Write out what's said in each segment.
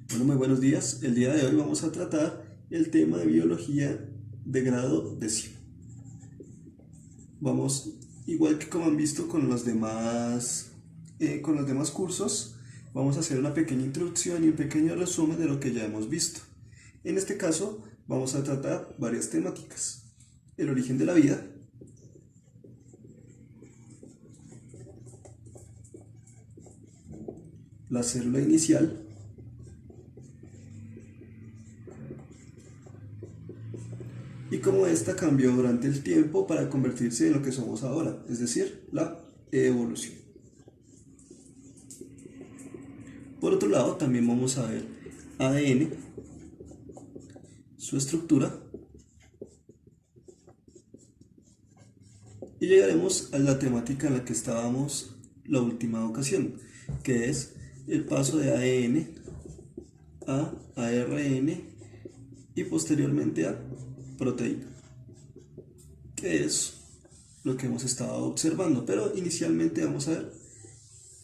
Bueno, muy buenos días. El día de hoy vamos a tratar el tema de biología de grado décimo. Vamos, igual que como han visto con los demás cursos, vamos a hacer una pequeña introducción y un pequeño resumen de lo que ya hemos visto. En este caso, vamos a tratar varias temáticas. El origen de la vida, la célula inicial y cómo ésta cambió durante el tiempo para convertirse en lo que somos ahora, es decir, la evolución. Por otro lado, también vamos a ver ADN, su estructura, y llegaremos a la temática en la que estábamos la última ocasión, que es el paso de ADN a ARN y posteriormente a proteína, que es lo que hemos estado observando, pero inicialmente vamos a ver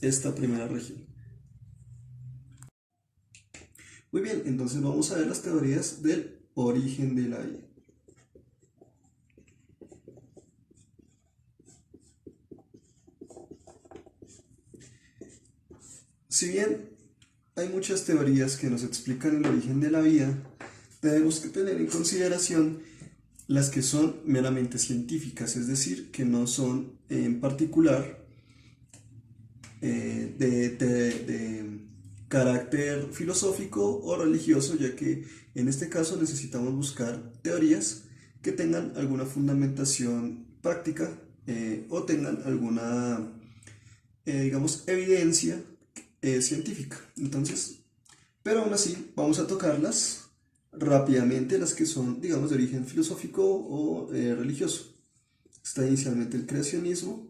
esta primera región. Muy bien, entonces vamos a ver las teorías del origen de la vida. Si bien hay muchas teorías que nos explican el origen de la vida, tenemos que tener en consideración las que son meramente científicas, es decir, que no son en particular de carácter filosófico o religioso, ya que en este caso necesitamos buscar teorías que tengan alguna fundamentación práctica o tengan alguna, digamos, evidencia científica. Entonces, pero aún así vamos a tocarlas rápidamente, las que son, digamos, de origen filosófico o religioso. Está inicialmente el creacionismo,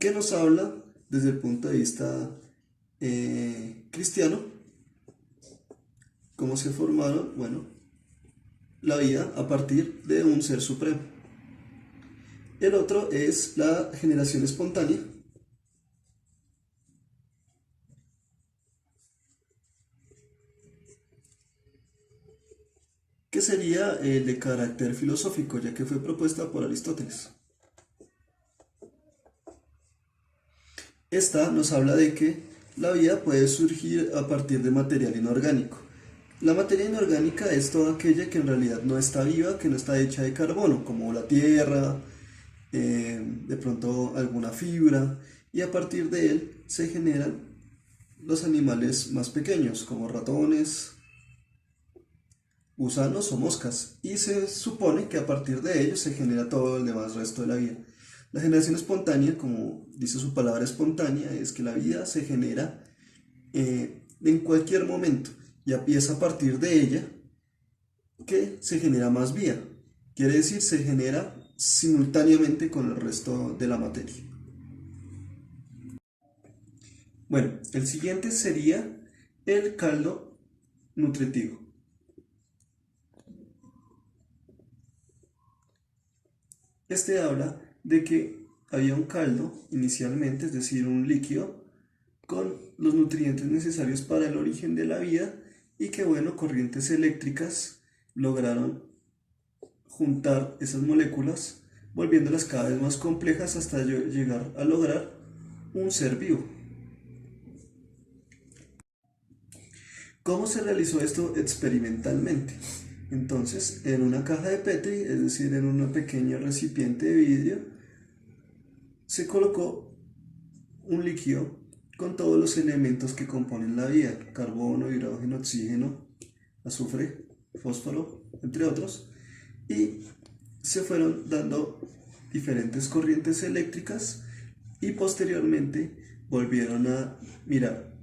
que nos habla desde el punto de vista cristiano, cómo se formaron, bueno, la vida a partir de un ser supremo. El otro es la generación espontánea, que sería el de carácter filosófico, ya que fue propuesta por Aristóteles. Esta nos habla de que la vida puede surgir a partir de material inorgánico. La materia inorgánica es toda aquella que en realidad no está viva, que no está hecha de carbono, como la tierra, de pronto alguna fibra, y a partir de él se generan los animales más pequeños, como ratones, gusanos o moscas, y se supone que a partir de ellos se genera todo el demás resto de la vida. La generación espontánea, como dice su palabra espontánea, es que la vida se genera en cualquier momento y empieza a partir de ella que se genera más vida. Quiere decir, se genera simultáneamente con el resto de la materia. Bueno, el siguiente sería el caldo nutritivo. Este habla de que había un caldo inicialmente, es decir, un líquido con los nutrientes necesarios para el origen de la vida y que, bueno, corrientes eléctricas lograron juntar esas moléculas, volviéndolas cada vez más complejas hasta llegar a lograr un ser vivo. ¿Cómo se realizó esto experimentalmente? Entonces, en una caja de Petri, es decir, en un pequeño recipiente de vidrio, se colocó un líquido con todos los elementos que componen la vida: carbono, hidrógeno, oxígeno, azufre, fósforo, entre otros, y se fueron dando diferentes corrientes eléctricas y posteriormente volvieron a mirar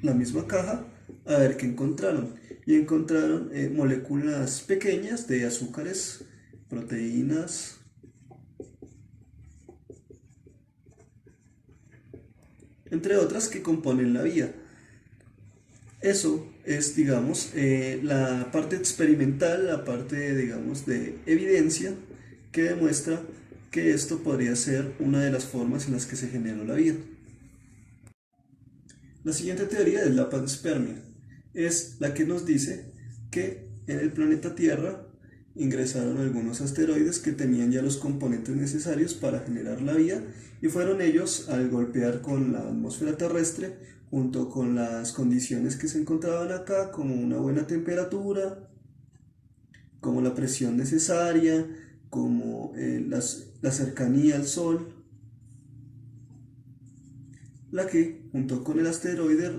la misma caja a ver qué encontraron. Y encontraron moléculas pequeñas de azúcares, proteínas, entre otras que componen la vida. Eso es, digamos, la parte experimental, la parte, digamos, de evidencia que demuestra que esto podría ser una de las formas en las que se generó la vida. La siguiente teoría es la panspermia. Es la que nos dice que en el planeta Tierra ingresaron algunos asteroides que tenían ya los componentes necesarios para generar la vida y fueron ellos, al golpear con la atmósfera terrestre, junto con las condiciones que se encontraban acá, como una buena temperatura, como la presión necesaria, como la cercanía al Sol, la que, junto con el asteroide,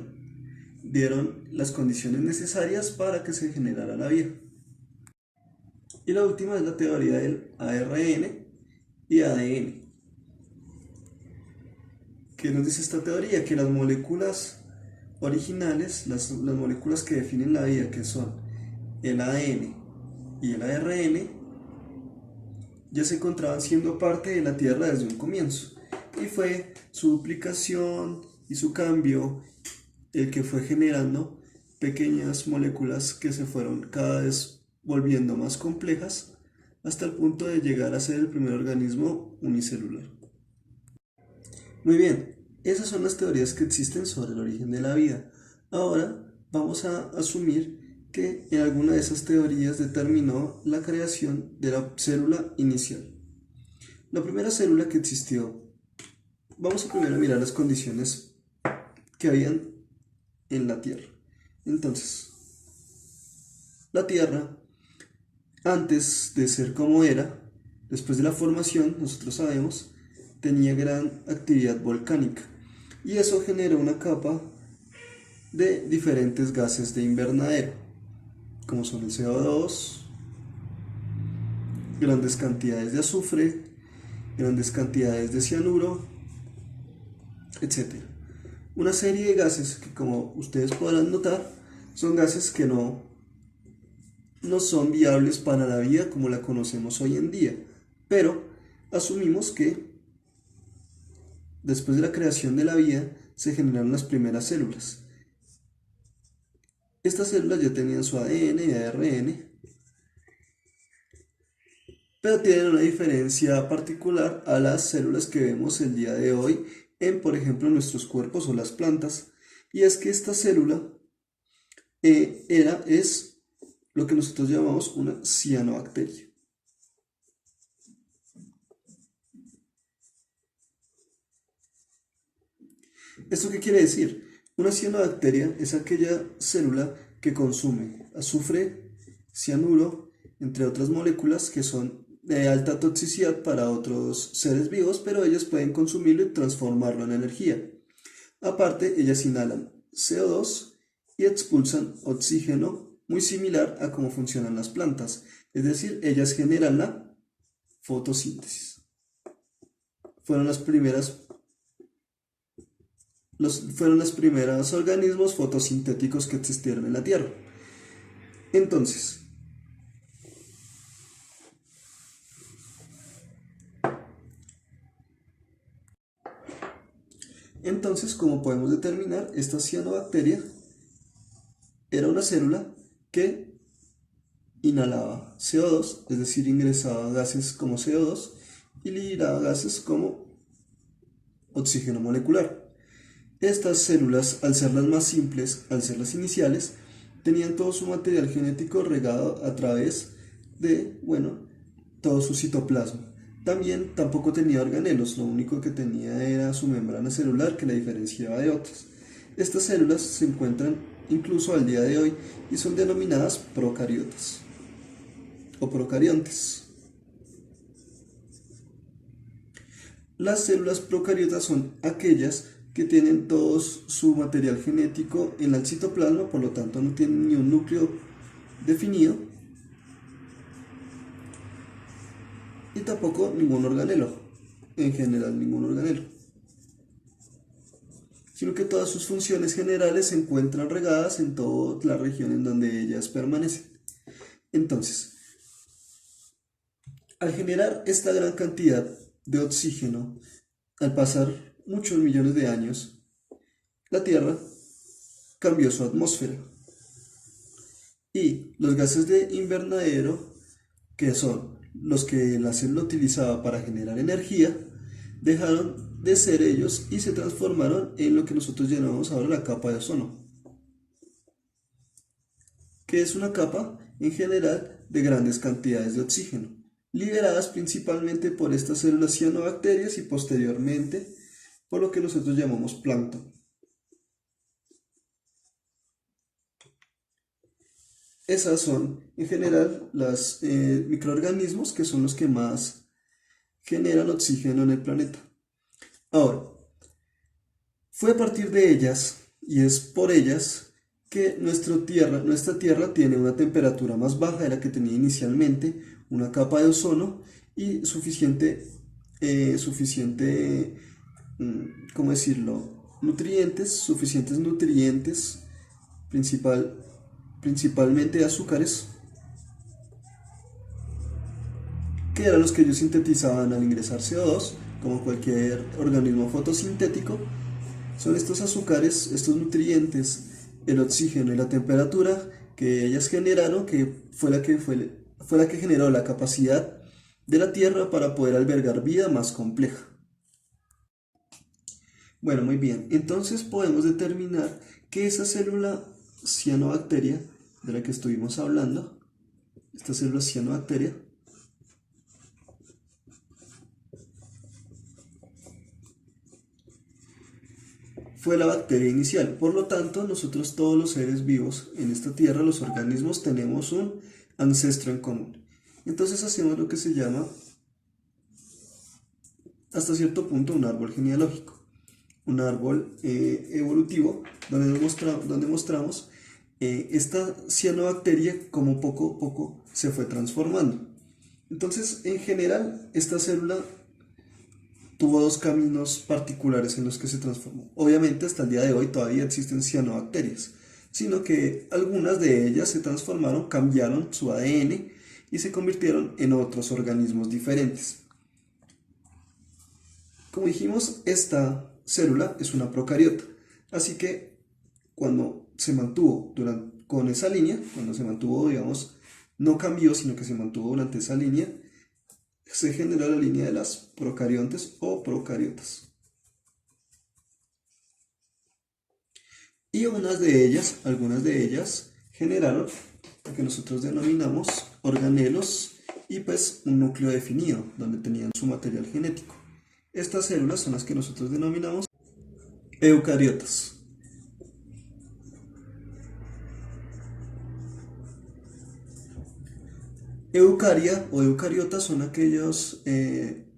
dieron las condiciones necesarias para que se generara la vida. Y la última es la teoría del ARN y ADN. ¿Qué nos dice esta teoría? Que las moléculas originales, las moléculas que definen la vida, que son el ADN y el ARN, ya se encontraban siendo parte de la Tierra desde un comienzo. Y fue su duplicación y su cambio el que fue generando pequeñas moléculas que se fueron cada vez volviendo más complejas hasta el punto de llegar a ser el primer organismo unicelular. Muy bien, esas son las teorías que existen sobre el origen de la vida. Ahora vamos a asumir que en alguna de esas teorías determinó la creación de la célula inicial. La primera célula que existió, vamos a primero mirar las condiciones que habían en la Tierra. Entonces, la Tierra, antes de ser como era, después de la formación, nosotros sabemos, tenía gran actividad volcánica y eso generó una capa de diferentes gases de invernadero, como son el CO2, grandes cantidades de azufre, grandes cantidades de cianuro, etc. Una serie de gases que, como ustedes podrán notar, son gases que no son viables para la vida como la conocemos hoy en día, pero asumimos que después de la creación de la vida se generaron las primeras células. Estas células ya tenían su ADN y ARN, pero tienen una diferencia particular a las células que vemos el día de hoy en, por ejemplo, nuestros cuerpos o las plantas, y es que esta célula es lo que nosotros llamamos una cianobacteria. ¿Esto qué quiere decir? Una cianobacteria es aquella célula que consume azufre, cianuro, entre otras moléculas que son de alta toxicidad para otros seres vivos, pero ellos pueden consumirlo y transformarlo en energía. Aparte, ellas inhalan CO2 y expulsan oxígeno, muy similar a cómo funcionan las plantas. Es decir, ellas generan la fotosíntesis. Fueron los primeros organismos fotosintéticos que existieron en la Tierra. Entonces, como podemos determinar, esta cianobacteria era una célula que inhalaba CO2, es decir, ingresaba gases como CO2 y liberaba gases como oxígeno molecular. Estas células, al ser las más simples, al ser las iniciales, tenían todo su material genético regado a través de, todo su citoplasma. Tampoco tenía organelos, lo único que tenía era su membrana celular que la diferenciaba de otras. Estas células se encuentran incluso al día de hoy y son denominadas procariotas o procariontes. Las células procariotas son aquellas que tienen todo su material genético en el citoplasma, por lo tanto no tienen ni un núcleo definido y tampoco ningún organelo, en general ningún organelo, sino que todas sus funciones generales se encuentran regadas en toda la región en donde ellas permanecen. Entonces, al generar esta gran cantidad de oxígeno, al pasar muchos millones de años, la Tierra cambió su atmósfera y los gases de invernadero, que son los que la célula utilizaba para generar energía, dejaron de ser ellos y se transformaron en lo que nosotros llamamos ahora la capa de ozono, que es una capa en general de grandes cantidades de oxígeno, liberadas principalmente por estas células cianobacterias y posteriormente por lo que nosotros llamamos plancton. Esas son en general los microorganismos que son los que más generan oxígeno en el planeta. Ahora, fue a partir de ellas y es por ellas que nuestra Tierra tiene una temperatura más baja de la que tenía inicialmente, una capa de ozono y ¿cómo decirlo? Suficientes nutrientes, principalmente azúcares, que eran los que ellos sintetizaban al ingresar CO2, como cualquier organismo fotosintético. Son estos azúcares, estos nutrientes, el oxígeno y la temperatura que ellas generaron, que fue la que generó la capacidad de la Tierra para poder albergar vida más compleja. Bueno, muy bien, entonces podemos determinar que esa célula cianobacteria de la que estuvimos hablando, esta célula cianobacteria, fue la bacteria inicial. Por lo tanto, nosotros todos los seres vivos en esta tierra, los organismos, tenemos un ancestro en común. Entonces hacemos lo que se llama, hasta cierto punto, un árbol genealógico, un árbol evolutivo, donde mostramos esta cianobacteria como poco a poco se fue transformando. Entonces, en general, esta célula tuvo dos caminos particulares en los que se transformó. Obviamente hasta el día de hoy todavía existen cianobacterias, sino que algunas de ellas se transformaron, cambiaron su ADN y se convirtieron en otros organismos diferentes. Como dijimos, esta célula es una procariota, así que cuando se mantuvo con esa línea, cuando se mantuvo, digamos, no cambió, sino que se mantuvo durante esa línea, se generó la línea de las procariontes o procariotas. Y algunas de ellas generaron lo que nosotros denominamos organelos y pues un núcleo definido, donde tenían su material genético. Estas células son las que nosotros denominamos eucariotas. Eucaria o eucariotas son aquellos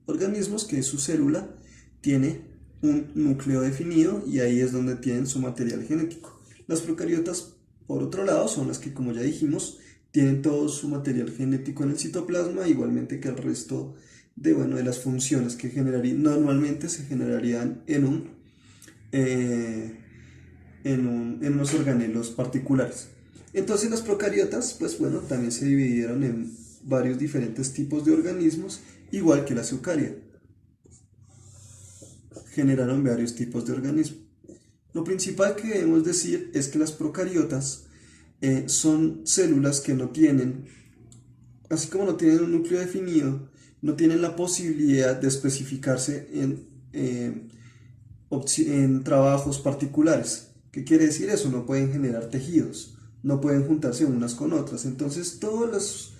organismos que su célula tiene un núcleo definido y ahí es donde tienen su material genético. Las procariotas, por otro lado, son las que, como ya dijimos, tienen todo su material genético en el citoplasma, igualmente que el resto de las funciones que normalmente se generarían en unos organelos particulares. Entonces las procariotas, pues también se dividieron en varios diferentes tipos de organismos, igual que las eucarias. Generaron varios tipos de organismos. Lo principal que debemos decir es que las procariotas son células que no tienen, así como no tienen un núcleo definido, no tienen la posibilidad de especificarse en trabajos particulares. ¿Qué quiere decir eso? No pueden generar tejidos, no pueden juntarse unas con otras. Entonces todos los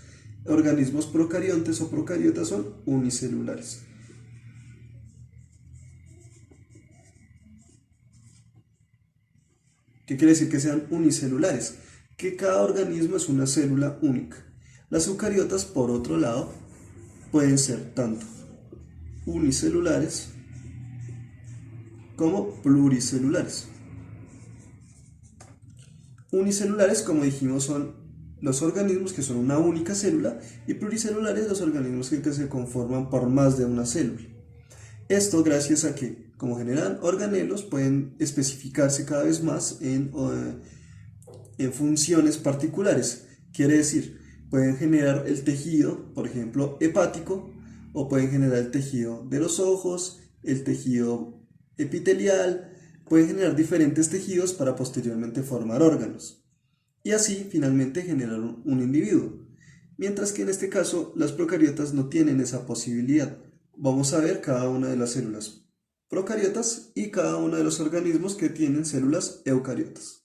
organismos procariontes o procariotas son unicelulares. ¿Qué quiere decir que sean unicelulares? Que cada organismo es una célula única. Las eucariotas, por otro lado, pueden ser tanto unicelulares como pluricelulares. Unicelulares, como dijimos, son los organismos que son una única célula, y pluricelulares los organismos que se conforman por más de una célula. Esto gracias a que, como generan organelos, pueden especificarse cada vez más en funciones particulares. Quiere decir, pueden generar el tejido, por ejemplo, hepático, o pueden generar el tejido de los ojos, el tejido epitelial, pueden generar diferentes tejidos para posteriormente formar órganos. Y así finalmente generar un individuo. Mientras que en este caso las procariotas no tienen esa posibilidad. Vamos a ver cada una de las células procariotas y cada uno de los organismos que tienen células eucariotas.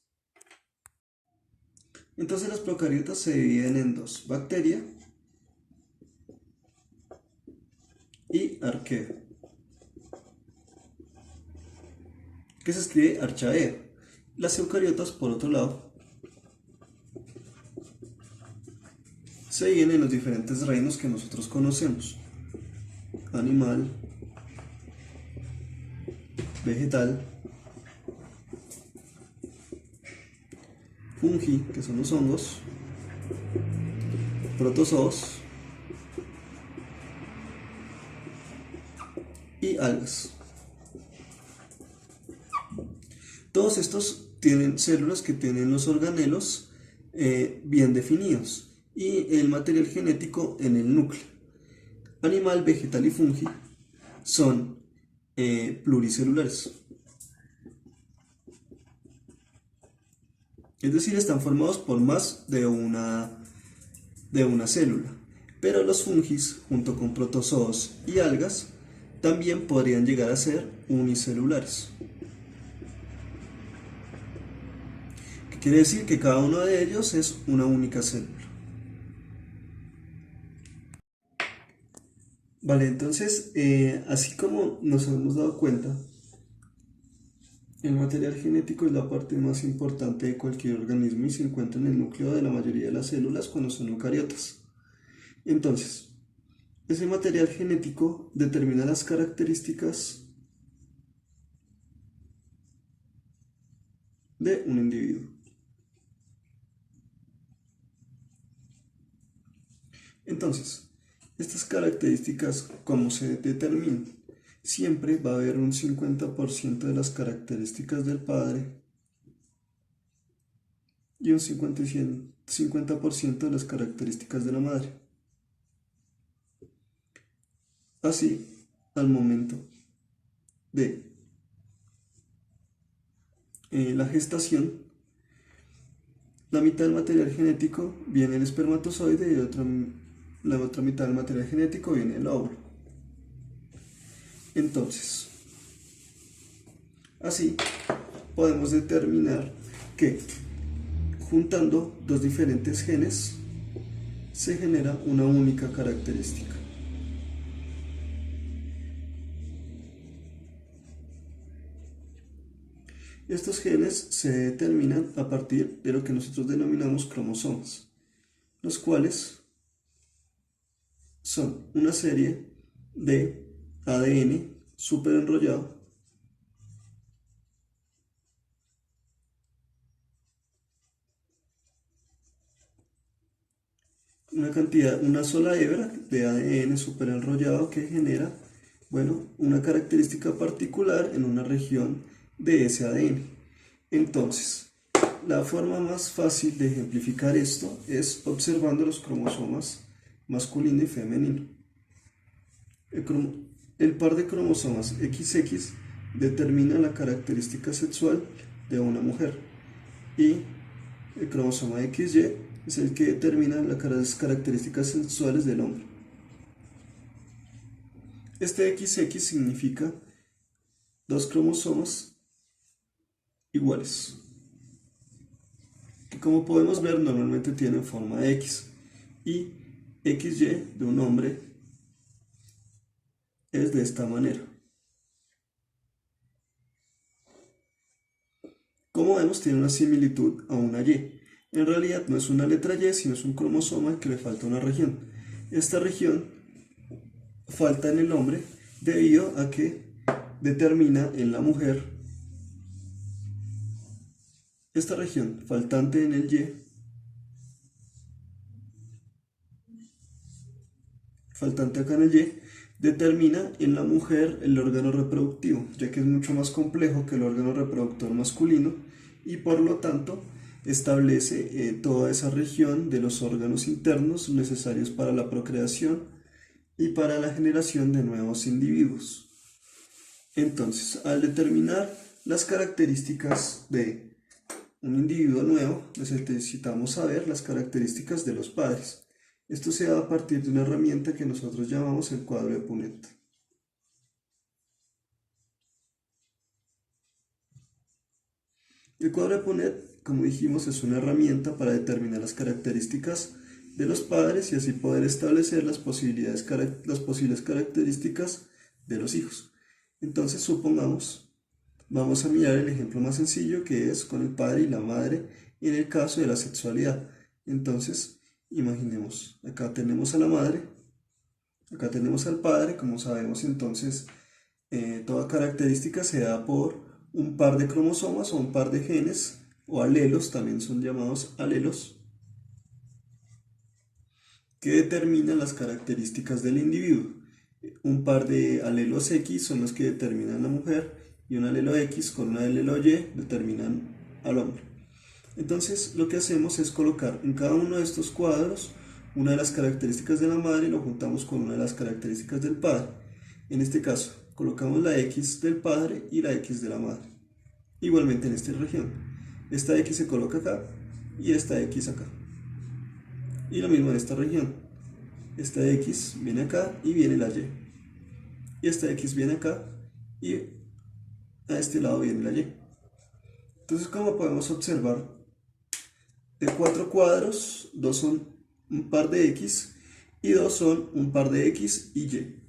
Entonces las procariotas se dividen en dos: bacteria y arquea, que se escribe archaea. Las eucariotas, por otro lado, se dividen en los diferentes reinos que nosotros conocemos: animal, vegetal, fungi, que son los hongos, protozoos y algas. Todos estos tienen células que tienen los organelos bien definidos y el material genético en el núcleo. Animal, vegetal y fungi son pluricelulares. Es decir, están formados por más de una célula. Pero los fungis, junto con protozoos y algas, también podrían llegar a ser unicelulares. ¿Qué quiere decir? Que cada uno de ellos es una única célula. Vale, entonces, así como nos hemos dado cuenta, el material genético es la parte más importante de cualquier organismo y se encuentra en el núcleo de la mayoría de las células cuando son eucariotas. Entonces, ese material genético determina las características de un individuo. Entonces, estas características, ¿cómo se determinan? Siempre va a haber un 50% de las características del padre y un 50% de las características de la madre. Así, al momento de la gestación, la mitad del material genético viene el espermatozoide y la otra mitad del material genético viene el óvulo. Entonces, así podemos determinar que juntando dos diferentes genes se genera una única característica. Estos genes se determinan a partir de lo que nosotros denominamos cromosomas, los cuales son una serie de ADN súper enrollado una sola hebra de ADN súper enrollado que genera, bueno, una característica particular en una región de ese ADN. Entonces, la forma más fácil de ejemplificar esto es observando los cromosomas masculino y femenino. El par de cromosomas XX determina la característica sexual de una mujer y el cromosoma XY es el que determina las características sexuales del hombre. Este XX significa dos cromosomas iguales, que como podemos ver normalmente tienen forma de X, y XY de un hombre es de esta manera. Como vemos, tiene una similitud a una Y. En realidad no es una letra Y, sino es un cromosoma que le falta una región. Esta región falta en el hombre debido a que determina en la mujer esta región faltante en el Y, faltante acá en el Y, determina en la mujer el órgano reproductivo, ya que es mucho más complejo que el órgano reproductor masculino y por lo tanto establece toda esa región de los órganos internos necesarios para la procreación y para la generación de nuevos individuos. Entonces, al determinar las características de un individuo nuevo, necesitamos saber las características de los padres. Esto se da a partir de una herramienta que nosotros llamamos el cuadro de Punnett. El cuadro de Punnett, como dijimos, es una herramienta para determinar las características de los padres y así poder establecer las posibles características de los hijos. Entonces, supongamos, vamos a mirar el ejemplo más sencillo, que es con el padre y la madre en el caso de la sexualidad. Entonces, imaginemos, acá tenemos a la madre, acá tenemos al padre. Como sabemos, entonces toda característica se da por un par de cromosomas o un par de genes o alelos, también son llamados alelos, que determinan las características del individuo. Un par de alelos X son los que determinan la mujer y un alelo X con un alelo Y determinan al hombre. Entonces lo que hacemos es colocar en cada uno de estos cuadros una de las características de la madre y lo juntamos con una de las características del padre. En este caso colocamos la X del padre y la X de la madre. Igualmente en esta región, esta X se coloca acá y esta X acá. Y lo mismo en esta región, esta X viene acá y viene la Y. Y esta X viene acá y a este lado viene la Y. Entonces, como podemos observar, de 4 cuadros, 2 son un par de X y 2 son un par de X y Y.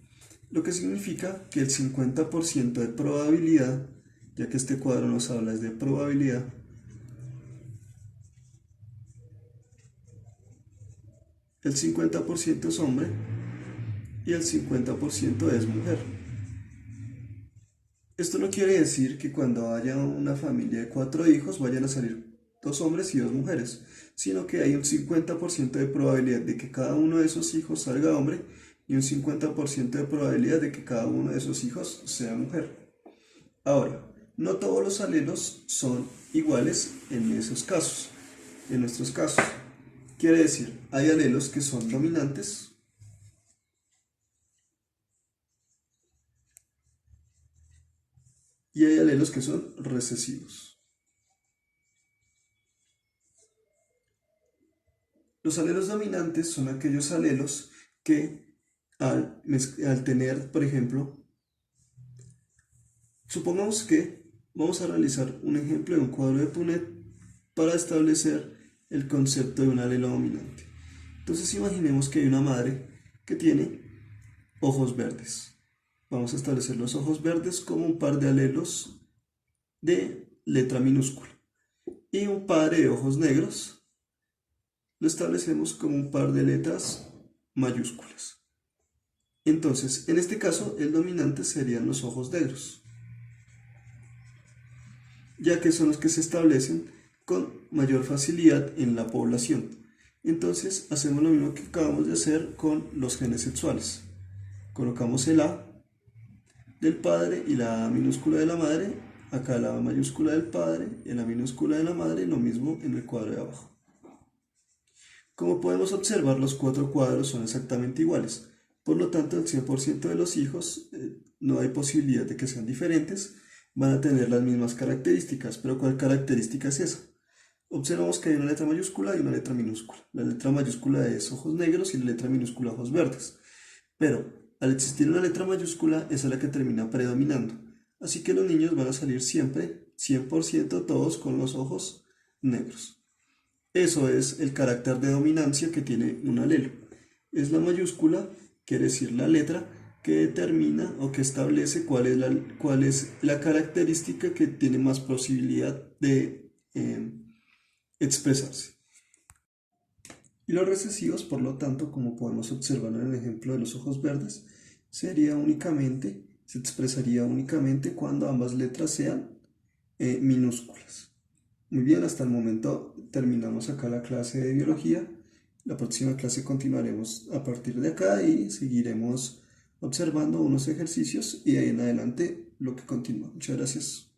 Lo que significa que el 50% de probabilidad, ya que este cuadro nos habla es de probabilidad, el 50% es hombre y el 50% es mujer. Esto no quiere decir que cuando haya una familia de 4 hijos vayan a salir 2 hombres y 2 mujeres, sino que hay un 50% de probabilidad de que cada uno de esos hijos salga hombre y un 50% de probabilidad de que cada uno de esos hijos sea mujer. Ahora, no todos los alelos son iguales en esos casos, en nuestros casos. Quiere decir, hay alelos que son dominantes y hay alelos que son recesivos. Los alelos dominantes son aquellos alelos que al tener, por ejemplo, supongamos que vamos a realizar un ejemplo de un cuadro de Punnett para establecer el concepto de un alelo dominante. Entonces imaginemos que hay una madre que tiene ojos verdes. Vamos a establecer los ojos verdes como un par de alelos de letra minúscula. Y un padre de ojos negros lo establecemos como un par de letras mayúsculas. Entonces, en este caso, el dominante serían los ojos negros, ya que son los que se establecen con mayor facilidad en la población. Entonces, hacemos lo mismo que acabamos de hacer con los genes sexuales. Colocamos el A del padre y la A minúscula de la madre, acá la A mayúscula del padre y la minúscula de la madre, lo mismo en el cuadro de abajo. Como podemos observar, los 4 cuadros son exactamente iguales, por lo tanto el 100% de los hijos no hay posibilidad de que sean diferentes, van a tener las mismas características. Pero ¿cuál característica es esa? Observamos que hay una letra mayúscula y una letra minúscula. La letra mayúscula es ojos negros y la letra minúscula ojos verdes. Pero al existir una letra mayúscula, esa es la que termina predominando. Así que los niños van a salir siempre, 100% todos con los ojos negros. Eso es el carácter de dominancia que tiene un alelo. Es la mayúscula, quiere decir la letra, que determina o que establece cuál es la característica que tiene más posibilidad de expresarse. Y los recesivos, por lo tanto, como podemos observar en el ejemplo de los ojos verdes, se expresaría únicamente cuando ambas letras sean minúsculas. Muy bien, hasta el momento terminamos acá la clase de biología. La próxima clase continuaremos a partir de acá y seguiremos observando unos ejercicios y de ahí en adelante lo que continúa. Muchas gracias.